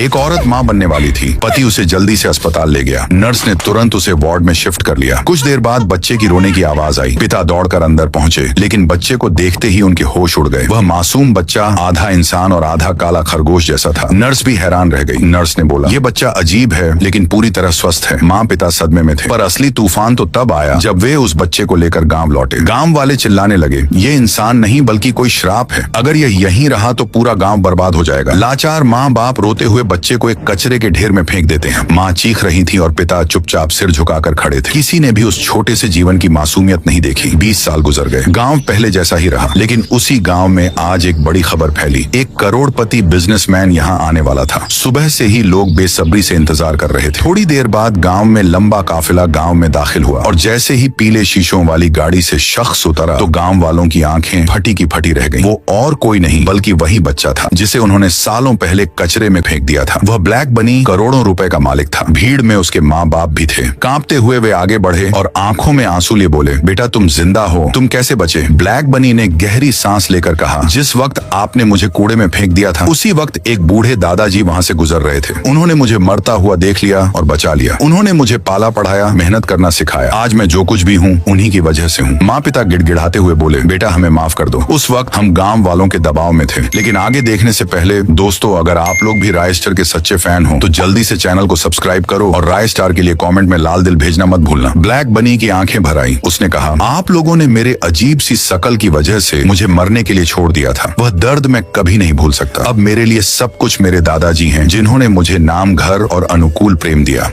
एक औरत माँ बनने वाली थी। पति उसे जल्दी से अस्पताल ले गया। नर्स ने तुरंत उसे वार्ड में शिफ्ट कर लिया। कुछ देर बाद बच्चे की रोने की आवाज आई। पिता दौड़कर अंदर पहुंचे, लेकिन बच्चे को देखते ही उनके होश उड़ गए। वह मासूम बच्चा आधा इंसान और आधा काला खरगोश जैसा था। नर्स भी हैरान रह गई। नर्स ने बोला, ये बच्चा अजीब है लेकिन पूरी तरह स्वस्थ है। माँ पिता सदमे में थे, पर असली तूफान तो तब आया जब वे उस बच्चे को लेकर गांव लौटे। गांव वाले चिल्लाने लगे, ये इंसान नहीं बल्कि कोई श्राप है। अगर यह यहीं रहा तो पूरा गांव बर्बाद हो जाएगा। लाचार माँ बाप रोते हुए बच्चे को एक कचरे के ढेर में फेंक देते हैं। माँ चीख रही थी और पिता चुपचाप सिर झुकाकर खड़े थे। किसी ने भी उस छोटे से जीवन की मासूमियत नहीं देखी। 20 साल गुजर गए। गांव पहले जैसा ही रहा, लेकिन उसी गांव में आज एक बड़ी खबर फैली। एक करोड़पति बिजनेसमैन यहाँ आने वाला था। सुबह से ही लोग बेसब्री से इंतजार कर रहे थे। थोड़ी देर बाद गांव में लंबा काफिला गांव में दाखिल हुआ और जैसे ही पीले शीशों वाली गाड़ी से शख्स उतरा तो गांव वालों की आंखें फटी की फटी रह गईं। वो और कोई नहीं बल्कि वही बच्चा था जिसे उन्होंने सालों पहले कचरे में फेंक दिया था। वह ब्लैक बनी करोड़ों रुपए का मालिक था। भीड़ में उसके माँ बाप भी थे। कांपते हुए वे आगे बढ़े और आंखों में आंसू लिए बोले, बेटा तुम जिंदा हो, तुम कैसे बचे? ब्लैक बनी ने गहरी सांस लेकर कहा, जिस वक्त आपने मुझे कूड़े में फेंक दिया था उसी वक्त एक बूढ़े दादाजी वहाँ से गुजर रहे थे। उन्होंने मुझे मरता हुआ देख लिया और बचा लिया। उन्होंने मुझे पाला पढ़ाया, मेहनत करना सिखाया। आज मैं जो कुछ भी हूँ उन्हीं की वजह से हूँ। माँ पिता गिड़गिड़ाते हुए बोले, बेटा हमें माफ कर दो। उस वक्त हम गांव वालों के दबाव में थे। लेकिन आगे देखने से पहले दोस्तों, अगर आप लोग भी राय स्टार के सच्चे फैन हो तो जल्दी से चैनल को सब्सक्राइब करो और राय स्टार के लिए कमेंट में लाल दिल भेजना मत भूलना। ब्लैक बनी की आंखें भर आई। उसने कहा, आप लोगों ने मेरे अजीब सी शकल की वजह से मुझे मरने के लिए छोड़ दिया था। वह दर्द मैं कभी नहीं भूल सकता। अब मेरे लिए सब कुछ मेरे दादाजी हैं, जिन्होंने मुझे नाम, घर और अनुकूल प्रेम दिया।